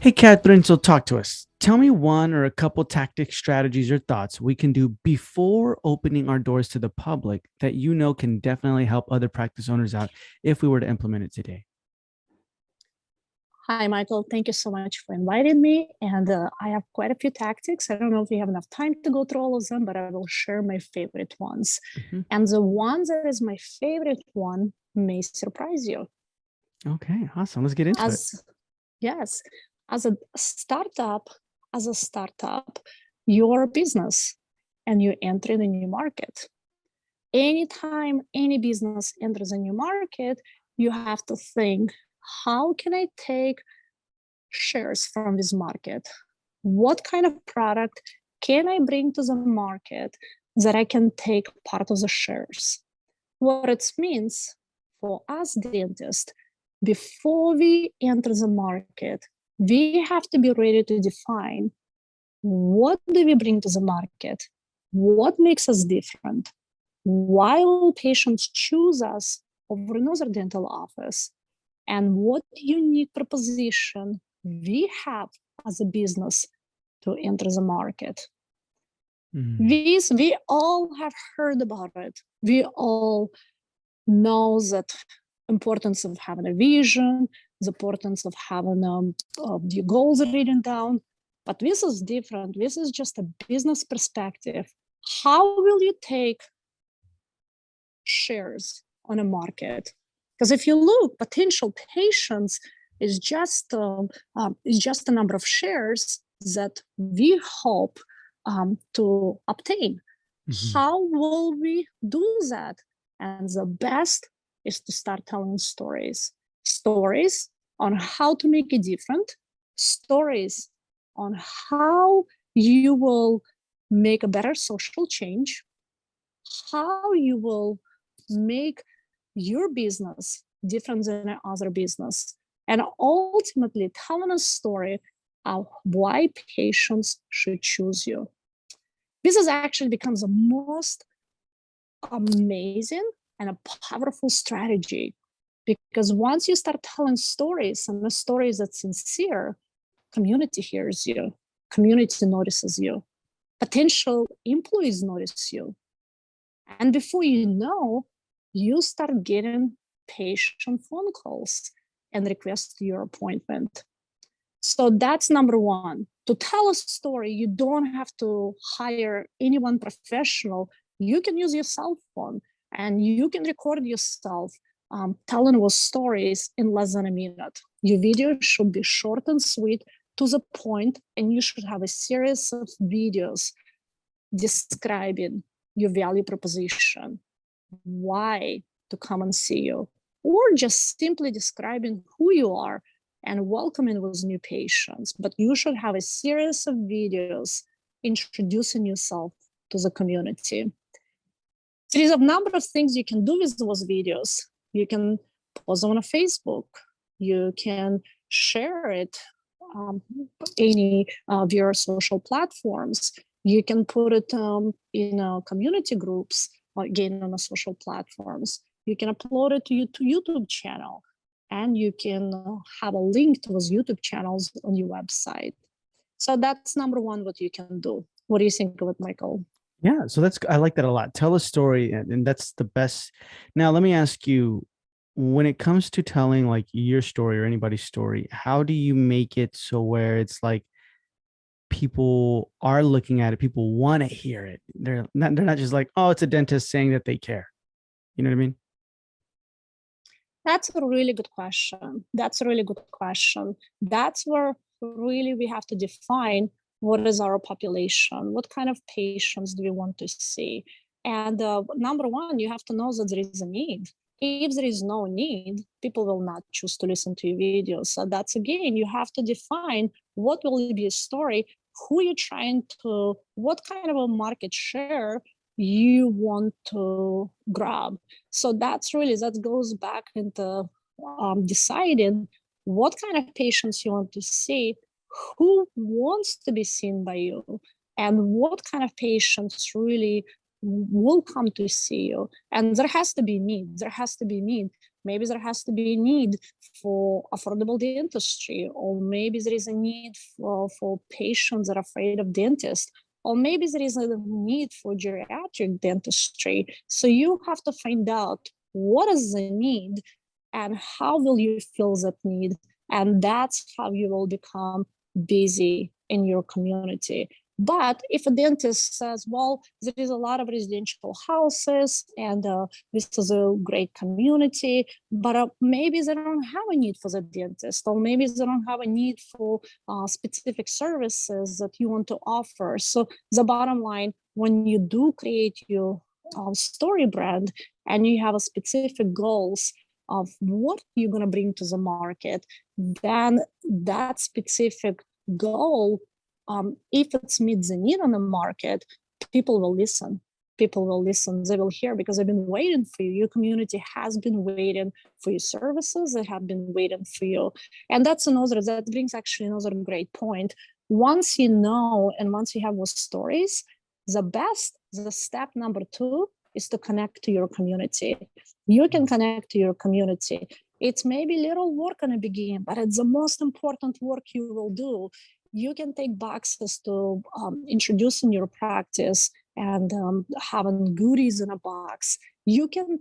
Hey, Catherine, so talk to us. Tell me one or a couple tactics, strategies, or thoughts we can do before opening our doors to the public that you know can definitely help other practice owners out if we were to implement it today. Hi, Michael. Thank you so much for inviting me. And I have quite a few tactics. I don't know if we have enough time to go through all of them, but I will share my favorite ones. Mhm. And the one that is my favorite one may surprise you. Okay, awesome. Let's get into it. As yes, as a startup, as a startup, you're a business and you enter in a new market. Anytime any business enters a new market, you have to think, how can I take shares from this market? What kind of product can I bring to the market that I can take part of the shares? What it means for us dentists, before we enter the market, we have to be ready to define what do we bring to the market? What makes us different? Why will patients choose us over another dental office? And what unique proposition we have as a business to enter the market. Mhm. We all have heard about it. We all know that importance of having a vision, the importance of having the goals written down. But this is different. This is just a business perspective. How will you take shares on a market? Because if you look, potential patients is just a number of shares that we hope to obtain. Mhm. How will we do that? And the best is to start telling stories on how to make it different, stories on how you will make a better social change, how you will make your business different than other business, and ultimately telling a story of why patients should choose you. This is actually becomes the most amazing and a powerful strategy, because once you start telling stories, and the stories that sincere, community hears you, community notices you, potential employees notice you, and before you know, you start getting patient phone calls and requests your appointment. So that's number one. To tell a story, you don't have to hire anyone professional. You can use your cell phone and you can record yourself telling those stories in less than a minute. Your video should be short and sweet, to the point, and you should have a series of videos describing your value proposition, why to come and see you, or just simply describing who you are and welcoming those new patients. But you should have a series of videos introducing yourself to the community. There is a number of things you can do with those videos. You can post on a Facebook. You can share it um, any of your social platforms. You can put it in community groups, again on the social platforms. You can upload it to YouTube channel, and you can have a link to those YouTube channels on your website. So that's number one, what you can do. What do you think of it, Michael? Yeah, so that's I like that a lot. Tell a story, and that's the best. Now, let me ask you, when it comes to telling like your story or anybody's story, how do you make it so where it's like people are looking at it, people want to hear it. They're not just like, oh, it's a dentist saying that they care. You know what I mean? That's a really good question. That's a really good question. That's where really we have to define what is our population, what kind of patients do we want to see. And number one, you have to know that there is a need. If there is no need, people will not choose to listen to your videos. So that's again, you have to define what will be a story, who you're trying to, what kind of a market share you want to grab. So that's really, that goes back into deciding what kind of patients you want to see, who wants to be seen by you, and what kind of patients really will come to see you. And there has to be need. There has to be need. Maybe there has to be a need for affordable dentistry, or maybe there is a need for patients that are afraid of dentists, or maybe there is a need for geriatric dentistry. So you have to find out what is the need and how will you fill that need. And that's how you will become busy in your community. But if a dentist says, well, there is a lot of residential houses and this is a great community, but maybe they don't have a need for the dentist, or maybe they don't have a need for specific services that you want to offer. So the bottom line, when you do create your story brand and you have a specific goals of what you're going to bring to the market, then that specific goal, if it meets the need on the market, people will listen. People will listen. They will hear because they've been waiting for you. Your community has been waiting for your services. They have been waiting for you. And that brings actually another great point. Once you know and once you have those stories, the step number 2 is to connect to your community. You can connect to your community. It's maybe little work in the beginning, but it's the most important work you will do. You can take boxes to introducing your practice and having goodies in a box. You can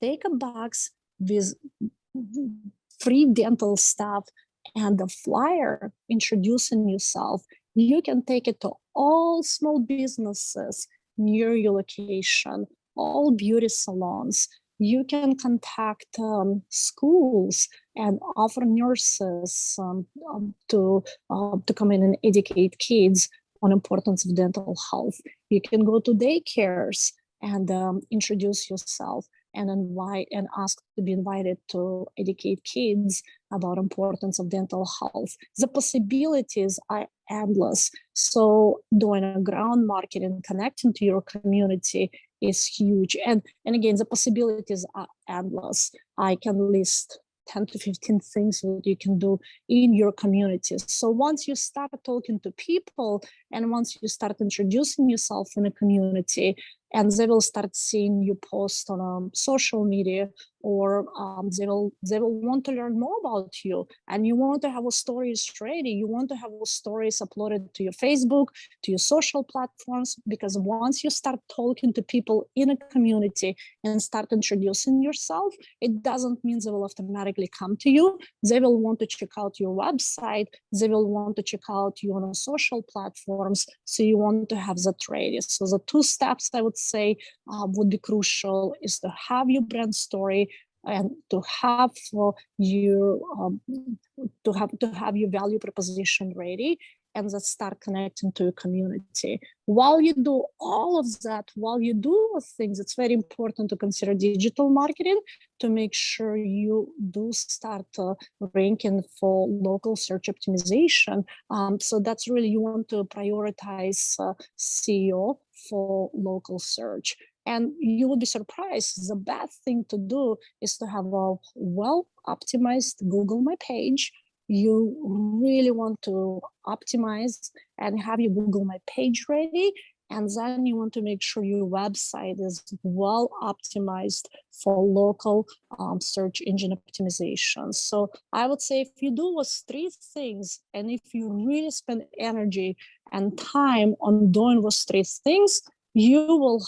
take a box with free dental stuff and a flyer introducing yourself. You can take it to all small businesses near your location, all beauty salons. You can contact schools and offer nurses to come in and educate kids on importance of dental health. You can go to daycares and introduce yourself and invite and ask to be invited to educate kids about importance of dental health. The possibilities are endless. So doing a ground marketing, connecting to your community is huge. And again, the possibilities are endless. I can list 10 to 15 things that you can do in your communities. So once you start talking to people and once you start introducing yourself in a community, and they will start seeing you post on social media, or they will want to learn more about you, and you want to have a stories ready. You want to have a stories uploaded to your Facebook, to your social platforms, because once you start talking to people in a community and start introducing yourself, it doesn't mean they will automatically come to you. They will want to check out your website. They will want to check out you on social platforms. So you want to have that ready. So the 2 steps I would say would be crucial is to have your brand story and to have your value proposition ready, and then start connecting to your community. While you do all of that, while you do things, it's very important to consider digital marketing to make sure you do start ranking for local search optimization. So that's really, you want to prioritize SEO for local search. And you will be surprised. The best thing to do is to have a well-optimized Google My Page. You really want to optimize and have your Google My Page ready. And then you want to make sure your website is well optimized for local search engine optimization. So I would say if you do those 3 things, and if you really spend energy and time on doing those 3 things, you will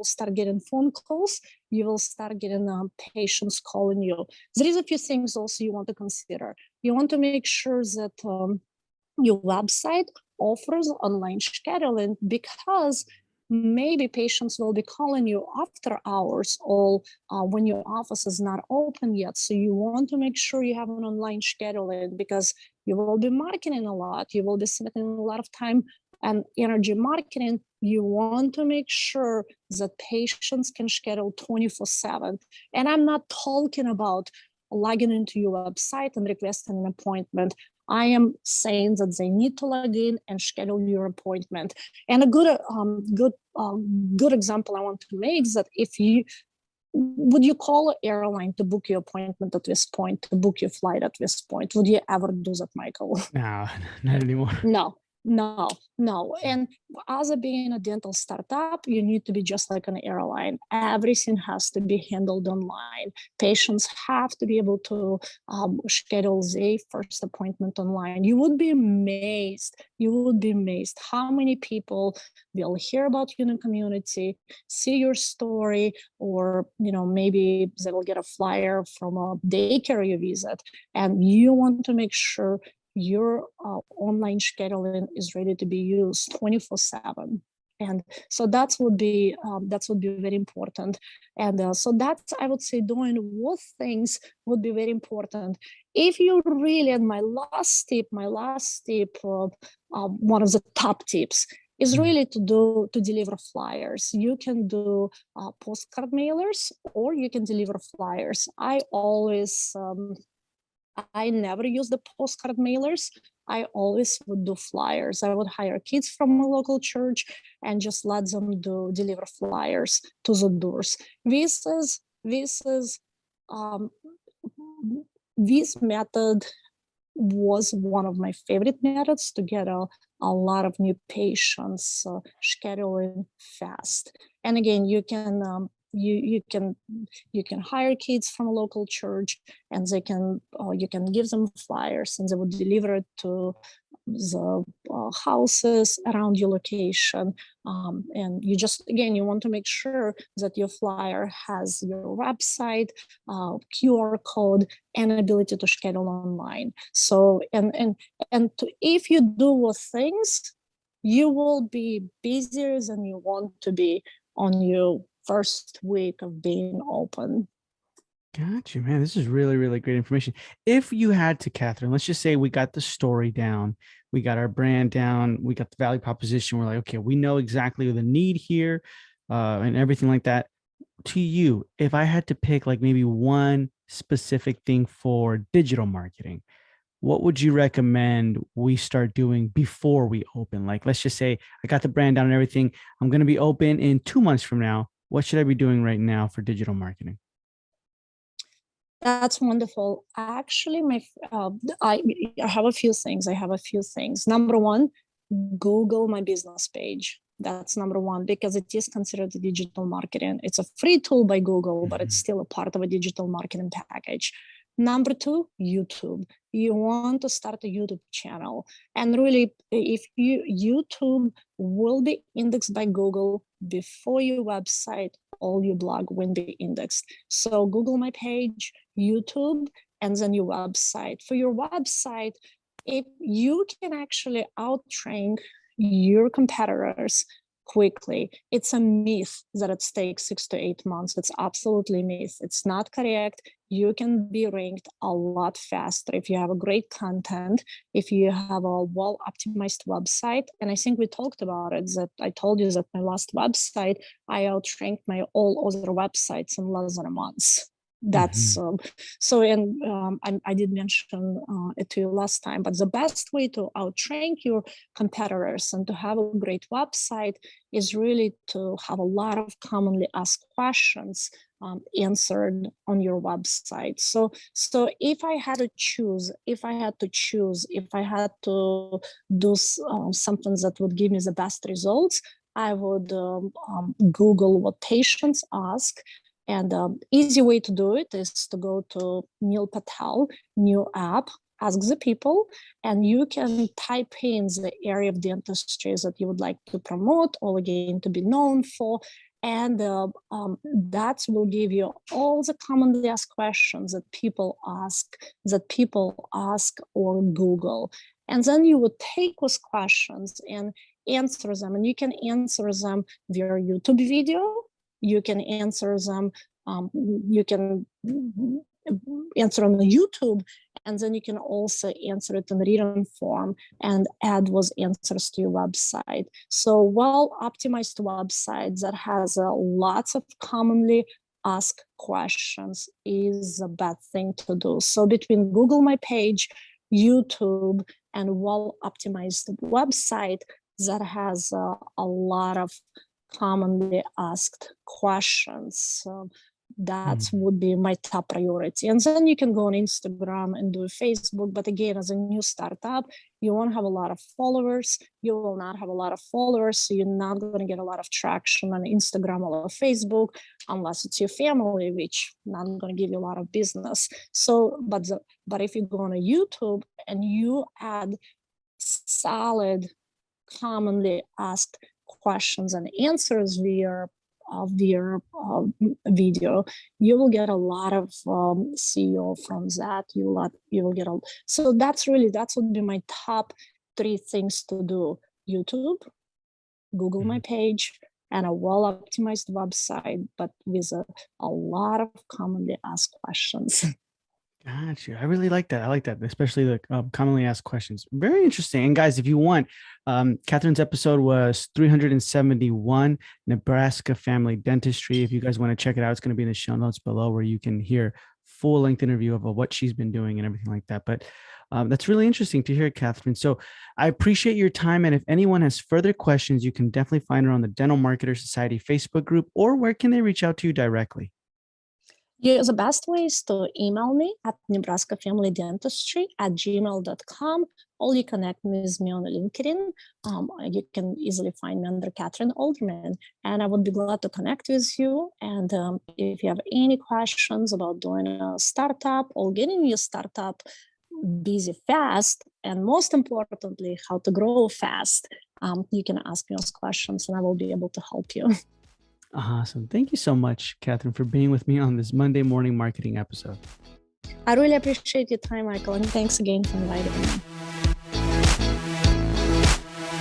start getting phone calls. You will start getting patients calling you. There is a few things also you want to consider. You want to make sure that your website offers online scheduling, because maybe patients will be calling you after hours or when your office is not open yet. So you want to make sure you have an online scheduling, because you will be marketing a lot. You will be spending a lot of time and energy marketing. You want to make sure that patients can schedule 24/7. And I'm not talking about logging into your website and requesting an appointment. I am saying that they need to log in and schedule your appointment. And a good example I want to make is that would you call an airline to book your appointment at this point, to book your flight at this point? Would you ever do that, Michael? No, not anymore. No. No, no. And as a being a dental startup, you need to be just like an airline. Everything has to be handled online. Patients have to be able to schedule their first appointment online. You would be amazed. You would be amazed how many people will hear about you in the community, see your story, or maybe they will get a flyer from a daycare you visit, and you want to make sure your online scheduling is ready to be used 24/7. And so that would be very important. And so that's, I would say, doing what things would be very important. If you really, and my last tip, one of the top tips is Mm. really to deliver flyers. You can do postcard mailers, or you can deliver flyers. I never use the postcard mailers. I always would do flyers. I would hire kids from a local church and just let them deliver flyers to the doors. Um, this method was one of my favorite methods to get a lot of new patients scheduling fast. And again, you can hire kids from a local church, and you can give them flyers, and they would deliver it to the houses around your location. And you want to make sure that your flyer has your website, QR code, and ability to schedule online. So if you do those things, you will be busier than you want to be on your first week of being open. Got you, man. This is really, really great information. If you had to, Kathryn, let's just say we got the story down, we got our brand down, we got the value proposition. We're like, okay, we know exactly the need here, and everything like that. To you, if I had to pick like maybe one specific thing for digital marketing, what would you recommend we start doing before we open? Like, let's just say I got the brand down and everything. I'm going to be open in 2 months from now. What should I be doing right now for digital marketing? That's wonderful. Actually, I have a few things. Number one, Google my business page. That's number one, because it is considered digital marketing. It's a free tool by Google, but it's Mhm. still a part of a digital marketing package. Number two, YouTube. You want to start a YouTube channel. And really, if YouTube will be indexed by Google before your website, all your blog will be indexed. So Google my page, YouTube, and then your website. For your website, if you can actually outrank your competitors quickly. It's a myth that it takes 6 to 8 months. It's absolutely a myth. It's not correct. You can be ranked a lot faster if you have a great content, if you have a well-optimized website. And I think we talked about it, that I told you that my last website, I outranked my all other websites in less than a month. That's Mhm. so. And I did mention it to you last time, but the best way to outrank your competitors and to have a great website is really to have a lot of commonly asked questions answered on your website. So if I had to choose, if I had to do something that would give me the best results, I would Google what patients ask. And easy way to do it is to go to Neil Patel new app, ask the people, and you can type in the area of dentistry that you would like to promote or again to be known for. And that will give you all the commonly asked questions that people ask or Google. And then you would take those questions and answer them. And you can answer them via YouTube video. You can answer them, you can answer on the YouTube, and then you can also answer it in written form and add those answers to your website. So well-optimized website that has lots of commonly asked questions is a bad thing to do. So between Google My Page, YouTube, and well-optimized website that has a lot of commonly asked questions, That would be my top priority. And then you can go on Instagram and do Facebook. But again, as a new startup, you won't have a lot of followers. You will not have a lot of followers. So you're not going to get a lot of traction on Instagram or Facebook unless it's your family, which not going to give you a lot of business. So, but if you go on a YouTube and you add solid, commonly asked questions and answers via video, you will get a lot of CEO from that. You will get so that would be my top 3 things to do: YouTube, Google my page, and a well-optimized website, but with a lot of commonly asked questions. Gotcha. I really like that. I like that, especially the commonly asked questions. Very interesting. And guys, if you want, Kathryn's episode was 371, Nebraska Family Dentistry. If you guys want to check it out, it's going to be in the show notes below where you can hear full-length interview of what she's been doing and everything like that. But that's really interesting to hear, Kathryn. So I appreciate your time. And if anyone has further questions, you can definitely find her on the Dental Marketer Society Facebook group, or where can they reach out to you directly? Yeah, the best way is to email me at nebraskafamilydentistry@gmail.com, or you connect with me on LinkedIn. You can easily find me under Kathryn Alderman, and I would be glad to connect with you. And if you have any questions about doing a startup or getting your startup busy fast, and most importantly, how to grow fast, you can ask me those questions and I will be able to help you. Awesome. Thank you so much, Kathryn, for being with me on this Monday morning marketing episode. I really appreciate your time, Michael, and thanks again for inviting me.